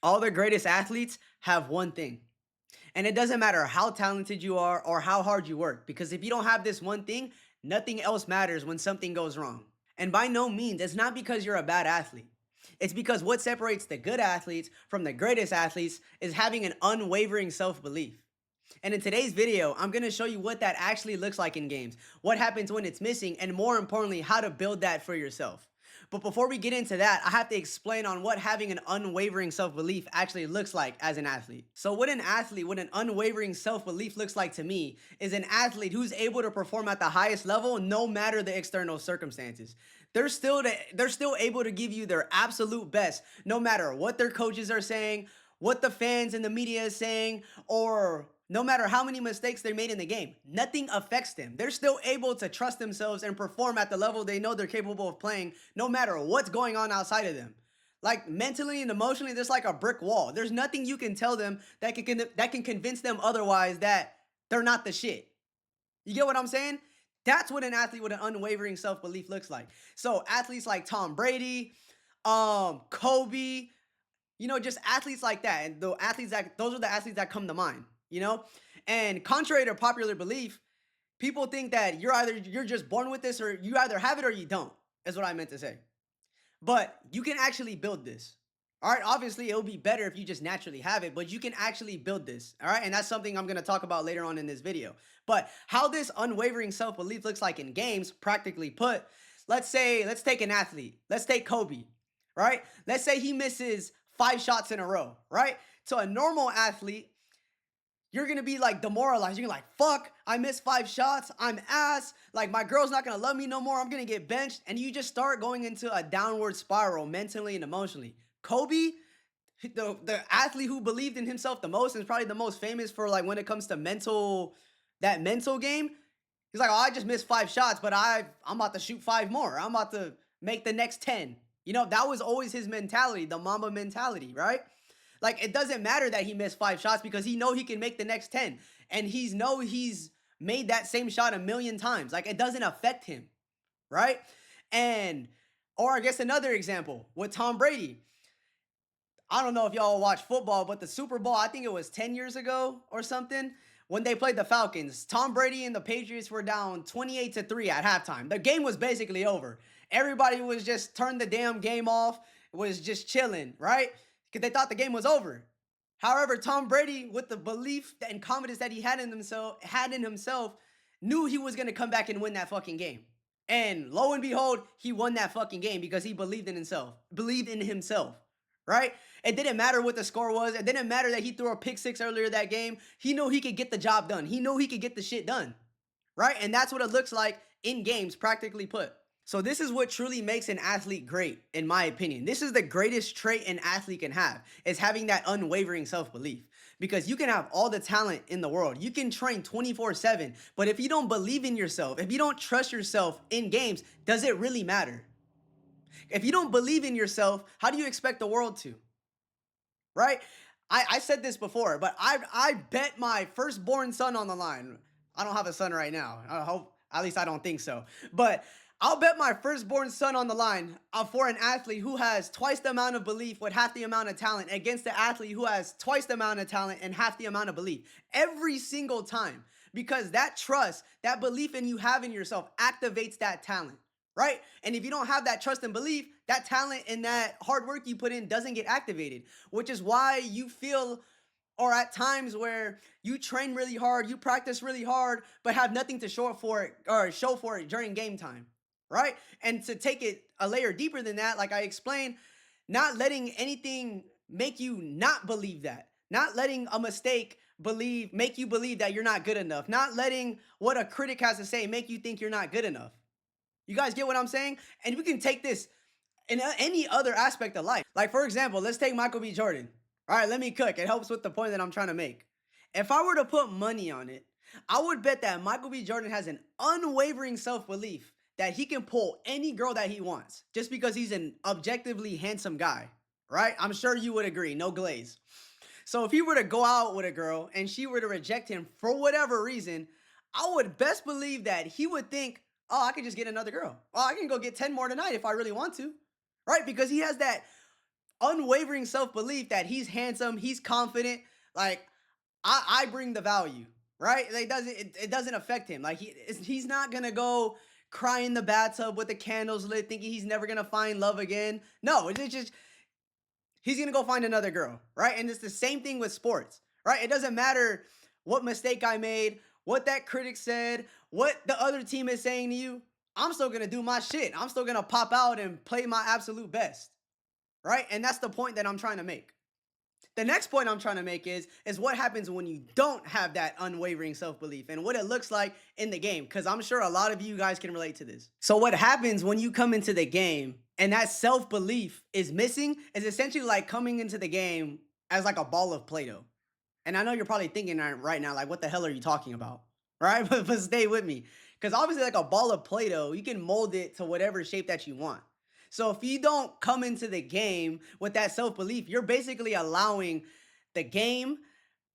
All the greatest athletes have one thing. And it doesn't matter how talented you are or how hard you work, because if you don't have this one thing, nothing else matters when something goes wrong. And by no means, it's not because you're a bad athlete. It's because what separates the good athletes from the greatest athletes is having an unwavering self belief. And in today's video, I'm going to show you what that actually looks like in games, what happens when it's missing, and more importantly, how to build that for yourself. But before we get into that, I have to explain on what having an unwavering self-belief actually looks like as an athlete. So what an unwavering self-belief looks like to me is an athlete who's able to perform at the highest level no matter the external circumstances. They're still able to give you their absolute best no matter what their coaches are saying, what the fans and the media is saying, or no matter how many mistakes they made in the game. Nothing affects them. They're still able to trust themselves and perform at the level they know they're capable of playing, no matter what's going on outside of them. Like mentally and emotionally, there's like a brick wall. There's nothing you can tell them that can convince them otherwise that they're not the shit. You get what I'm saying? That's what an athlete with an unwavering self-belief looks like. So athletes like Tom Brady, Kobe, just athletes like that. And those are the athletes that come to mind, you know? And contrary to popular belief, people think that you're just born with this, or you either have it or you don't, is what I meant to say. But you can actually build this. All right, obviously it'll be better if you just naturally have it, but you can actually build this. All right, and that's something I'm going to talk about later on in this video. But how this unwavering self-belief looks like in games, practically put, let's take an athlete. Let's take Kobe, right? Let's say he misses 5 shots in a row, right? To a normal athlete, you're gonna be like demoralized. You're like, fuck, I missed 5 shots. I'm ass. Like, my girl's not gonna love me no more. I'm gonna get benched. And you just start going into a downward spiral mentally and emotionally. Kobe, the athlete who believed in himself the most and is probably the most famous for, like, when it comes to that mental game. He's like, oh, I just missed 5 shots, but I'm about to shoot 5 more. I'm about to make the next 10. That was always his mentality, the Mamba mentality, right? Like, it doesn't matter that he missed 5 shots because he know he can make the next 10. And he's made that same shot a million times. Like, it doesn't affect him, right? And or I guess another example with Tom Brady. I don't know if y'all watch football, but the Super Bowl, I think it was 10 years ago or something, when they played the Falcons, Tom Brady and the Patriots were down 28-3 at halftime. The game was basically over. Everybody was just turned the damn game off, was just chilling, right? Because they thought the game was over. However, Tom Brady, with the belief and confidence that he had in himself, knew he was gonna come back and win that fucking game. And lo and behold, he won that fucking game because he believed in himself, right? It didn't matter what the score was. It didn't matter that he threw a pick six earlier that game. He knew he could get the job done. He knew he could get the shit done, right? And that's what it looks like in games, practically put. So this is what truly makes an athlete great, in my opinion. This is the greatest trait an athlete can have, is having that unwavering self-belief. Because you can have all the talent in the world. You can train 24/7, but if you don't believe in yourself, if you don't trust yourself in games, does it really matter? If you don't believe in yourself, how do you expect the world to? Right? I said this before, but I bet my firstborn son on the line. I don't have a son right now. I hope, at least I don't think so. But I'll bet my firstborn son on the line for an athlete who has twice the amount of belief with half the amount of talent against the athlete who has twice the amount of talent and half the amount of belief every single time. Because that trust, that belief in you having yourself activates that talent, right? And if you don't have that trust and belief, that talent and that hard work you put in doesn't get activated, which is why you feel, or at times where you train really hard, you practice really hard, but have nothing to show for it during game time, right? And to take it a layer deeper than that, like I explained, not letting anything make you not believe that, not letting a mistake make you believe that you're not good enough, not letting what a critic has to say make you think you're not good enough. You guys get what I'm saying? And we can take this in any other aspect of life. Like, for example, let's take Michael B. Jordan. All right, let me cook. It helps with the point that I'm trying to make. If I were to put money on it, I would bet that Michael B. Jordan has an unwavering self belief that he can pull any girl that he wants just because he's an objectively handsome guy, right? I'm sure you would agree, no glaze. So if he were to go out with a girl and she were to reject him for whatever reason, I would best believe that he would think, oh, I could just get another girl. Oh, I can go get 10 more tonight if I really want to, right? Because he has that unwavering self-belief that he's handsome, he's confident. Like I bring the value, right? Like, it doesn't affect him. Like he's not gonna go cry in the bathtub with the candles lit, thinking he's never gonna find love again. No, it's just he's gonna go find another girl, right? And it's the same thing with sports, right? It doesn't matter what mistake I made, what that critic said, what the other team is saying to you. I'm still gonna do my shit. I'm still gonna pop out and play my absolute best, right? And that's the point that I'm trying to make. The next point I'm trying to make is what happens when you don't have that unwavering self-belief and what it looks like in the game, because I'm sure a lot of you guys can relate to this. So what happens when you come into the game and that self-belief is missing is essentially like coming into the game as like a ball of Play-Doh. And I know you're probably thinking right now, like, what the hell are you talking about? Right? But stay with me. Because obviously, like a ball of Play-Doh, you can mold it to whatever shape that you want. So if you don't come into the game with that self-belief, you're basically allowing the game,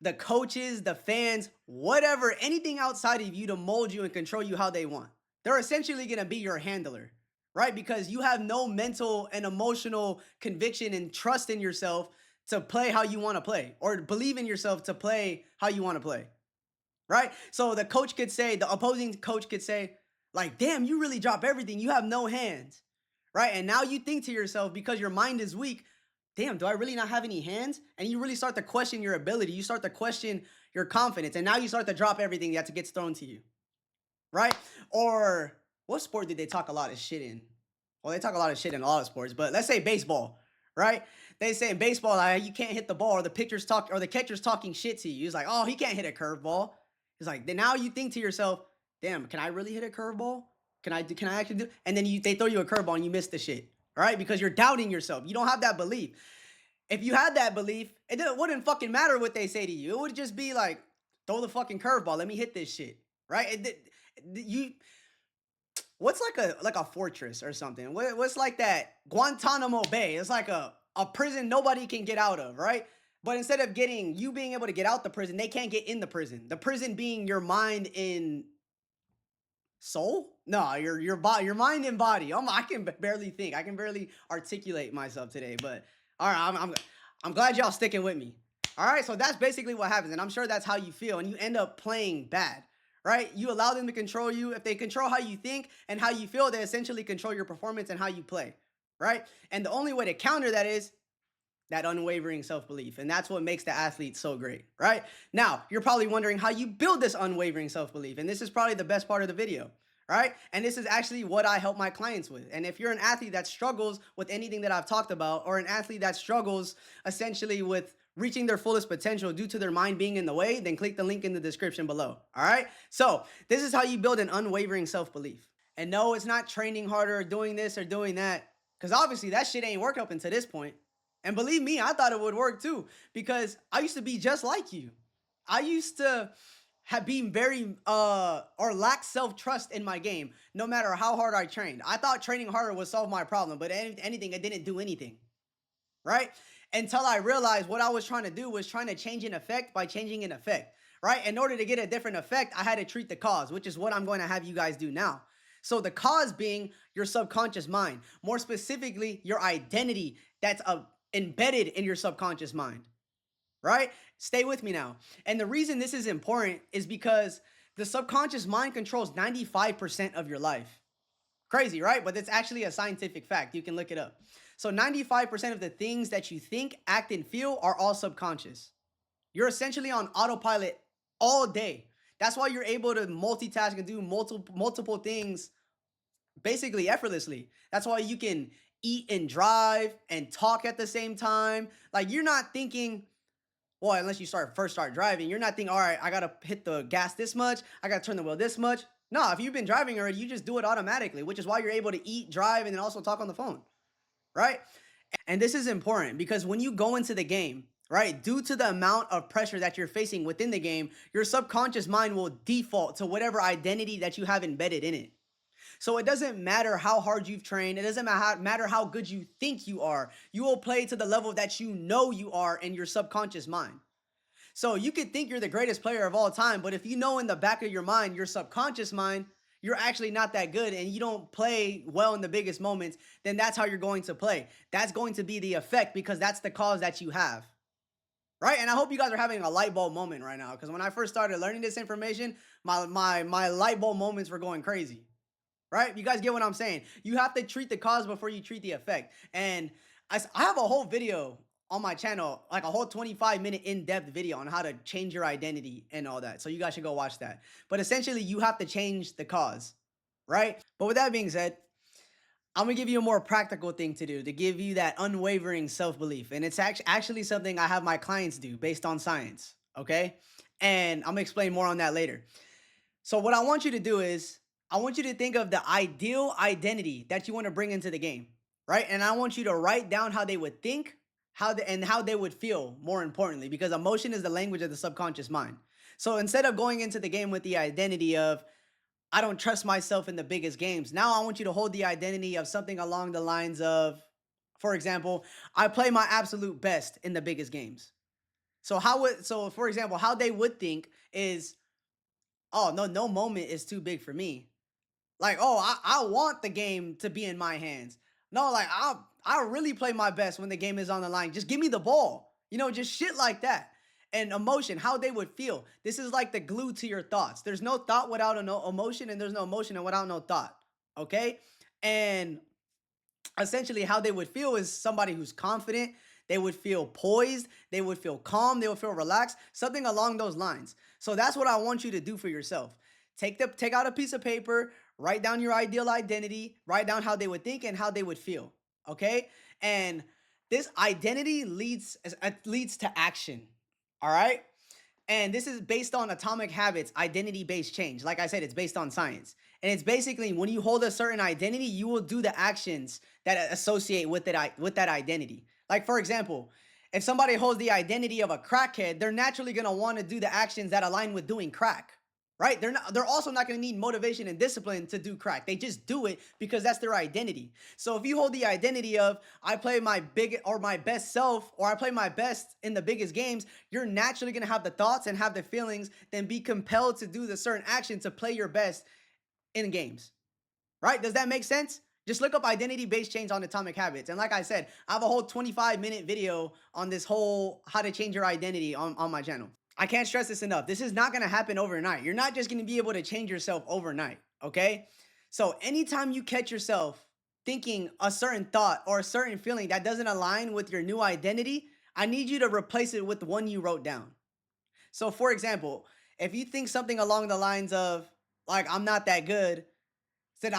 the coaches, the fans, whatever, anything outside of you to mold you and control you how they want. They're essentially going to be your handler, right? Because you have no mental and emotional conviction and trust in yourself to play how you want to play, or believe in yourself to play how you want to play, right? So the coach could say, the opposing coach could say, like, damn, you really drop everything. You have no hands, right? And now you think to yourself, because your mind is weak, damn, do I really not have any hands? And you really start to question your ability. You start to question your confidence. And now you start to drop everything that gets thrown to you, right? Or what sport did they talk a lot of shit in? Well, they talk a lot of shit in a lot of sports, but let's say baseball, right? They say in baseball, like, you can't hit the ball, or the pitcher's talk, or the catcher's talking shit to you. It's like, oh, he can't hit a curveball. It's like, then now you think to yourself, damn, can I really hit a curveball? Can I actually do? And then they throw you a curveball and you miss the shit, all right? Because you're doubting yourself. You don't have that belief. If you had that belief, wouldn't fucking matter what they say to you. It would just be like, throw the fucking curveball. Let me hit this shit, right? You what's like a fortress or something? What's like that Guantanamo Bay? It's like a prison nobody can get out of, right? But instead of being able to get out the prison, they can't get in the prison. The prison being your mind and soul? No, your body, your mind and body. I can barely think. I can barely articulate myself today. But all right, I'm glad y'all sticking with me. All right, so that's basically what happens, and I'm sure that's how you feel, and you end up playing bad, right? You allow them to control you. If they control how you think and how you feel, they essentially control your performance and how you play, right? And the only way to counter that is that unwavering self-belief. And that's what makes the athlete so great, right? Now, you're probably wondering how you build this unwavering self-belief. And this is probably the best part of the video, right? And this is actually what I help my clients with. And if you're an athlete that struggles with anything that I've talked about, or an athlete that struggles essentially with reaching their fullest potential due to their mind being in the way, then click the link in the description below, all right? So this is how you build an unwavering self-belief. And no, it's not training harder or doing this or doing that, because obviously that shit ain't worked up until this point. And believe me, I thought it would work too, because I used to be just like you. I used to have been very or lack self-trust in my game, no matter how hard I trained. I thought training harder would solve my problem, but anything, it didn't do anything, right? Until I realized what I was trying to do was trying to change an effect by changing an effect, right? In order to get a different effect, I had to treat the cause, which is what I'm going to have you guys do now. So the cause being your subconscious mind, more specifically, your identity that's embedded in your subconscious mind, right? Stay with me now. And the reason this is important is because the subconscious mind controls 95% of your life. Crazy, right? But it's actually a scientific fact. You can look it up. So 95% of the things that you think, act, and feel are all subconscious. You're essentially on autopilot all day. That's why you're able to multitask and do multiple things basically effortlessly. That's why you can eat and drive and talk at the same time. Like, you're not thinking, well, unless you first start driving, you're not thinking, all right, I gotta hit the gas this much, I gotta turn the wheel this much. No, if you've been driving already, you just do it automatically, which is why you're able to eat, drive, and then also talk on the phone, right? And this is important because when you go into the game, right, due to the amount of pressure that you're facing within the game, your subconscious mind will default to whatever identity that you have embedded in it. So it doesn't matter how hard you've trained. It doesn't matter how good you think you are. You will play to the level that you know you are in your subconscious mind. So you could think you're the greatest player of all time, but if you know in the back of your mind, your subconscious mind, you're actually not that good and you don't play well in the biggest moments, then that's how you're going to play. That's going to be the effect because that's the cause that you have. Right? And I hope you guys are having a light bulb moment right now. Because when I first started learning this information, my light bulb moments were going crazy. Right? You guys get what I'm saying? You have to treat the cause before you treat the effect. And I have a whole video on my channel, like a whole 25-minute in-depth video on how to change your identity and all that. So you guys should go watch that. But essentially, you have to change the cause. Right? But with that being said, I'm gonna give you a more practical thing to do to give you that unwavering self belief. And it's actually something I have my clients do based on science. Okay. And I'm gonna explain more on that later. So, what I want you to do is, I want you to think of the ideal identity that you want to bring into the game. Right. And I want you to write down how they would think, and how they would feel, more importantly, because emotion is the language of the subconscious mind. So, instead of going into the game with the identity of, I don't trust myself in the biggest games. Now I want you to hold the identity of something along the lines of, for example, I play my absolute best in the biggest games. So for example, how they would think is, oh no, no moment is too big for me. Like, oh, I want the game to be in my hands. No, like I really play my best when the game is on the line. Just give me the ball. Just shit like that. And emotion, how they would feel. This is like the glue to your thoughts. There's no thought without a no emotion, and there's no emotion without no thought. Okay? And essentially how they would feel is somebody who's confident. They would feel poised, they would feel calm, they would feel relaxed, something along those lines. So that's what I want you to do for yourself. Take out a piece of paper, write down your ideal identity, write down how they would think and how they would feel. Okay? And this identity leads to action. All right? And this is based on Atomic Habits, identity based change. Like I said, it's based on science. And it's basically when you hold a certain identity, you will do the actions that associate with that identity. Like, for example, if somebody holds the identity of a crackhead, they're naturally going to want to do the actions that align with doing crack. Right? They're also not going to need motivation and discipline to do crack. They just do it because that's their identity. So if you hold the identity of, I play my my best self, or I play my best in the biggest games, you're naturally going to have the thoughts and have the feelings, then be compelled to do the certain action to play your best in games. Right? Does that make sense? Just look up identity based change on Atomic Habits. And like I said, I have a whole 25-minute video on this whole how to change your identity on my channel. I can't stress this enough. This is not going to happen overnight. You're not just going to be able to change yourself overnight. Okay. So anytime you catch yourself thinking a certain thought or a certain feeling that doesn't align with your new identity, I need you to replace it with the one you wrote down. So, for example, if you think something along the lines of, like, I'm not that good, said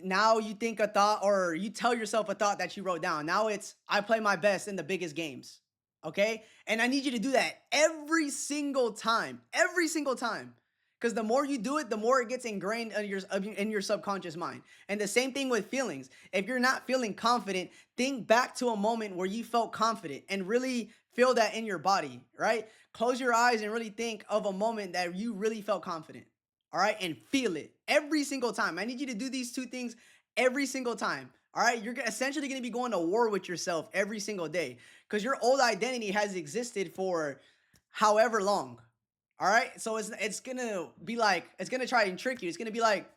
now you think a thought, or you tell yourself a thought that you wrote down. Now it's, I play my best in the biggest games. Okay? And I need you to do that every single time. Every single time. Because the more you do it, the more it gets ingrained in your subconscious mind. And the same thing with feelings. If you're not feeling confident, think back to a moment where you felt confident and really feel that in your body, right? Close your eyes and really think of a moment that you really felt confident. All right? And feel it every single time. I need you to do these two things every single time. All right? You're essentially going to be going to war with yourself every single day because your old identity has existed for however long. All right? So it's going to be like, it's going to try and trick you. It's going to be like,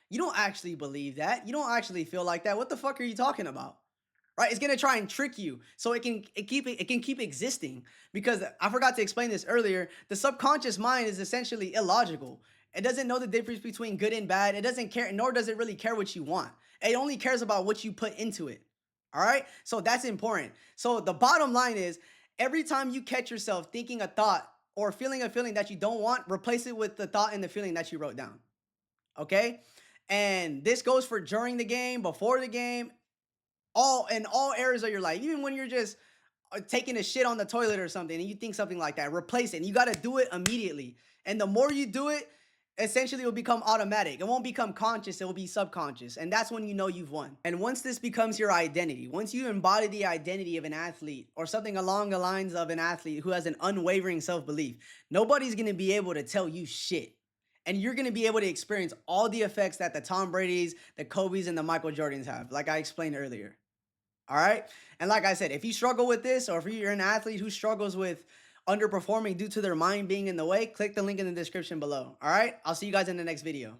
you don't actually believe that. You don't actually feel like that. What the fuck are you talking about? Right? It's gonna try and trick you, so it can keep existing. Because I forgot to explain this earlier. The subconscious mind is essentially illogical. It doesn't know the difference between good and bad. It doesn't care, nor does it really care what you want. It only cares about what you put into it. All right. So that's important. So the bottom line is, every time you catch yourself thinking a thought or feeling a feeling that you don't want, replace it with the thought and the feeling that you wrote down. Okay. And this goes for during the game, before the game, all areas of your life. Even when you're just taking a shit on the toilet or something and you think something like that, replace it. And you got to do it immediately. And the more you do it, essentially it will become automatic. It won't become conscious, it will be subconscious. And that's when you know you've won. And once this becomes your identity, once you embody the identity of an athlete or something along the lines of an athlete who has an unwavering self-belief, nobody's going to be able to tell you shit. And you're going to be able to experience all the effects that the Tom Brady's, the Kobe's, and the Michael Jordans have, like I explained earlier. All right. And like I said, if you struggle with this, or if you're an athlete who struggles with underperforming due to their mind being in the way, click the link in the description below. All right. I'll see you guys in the next video.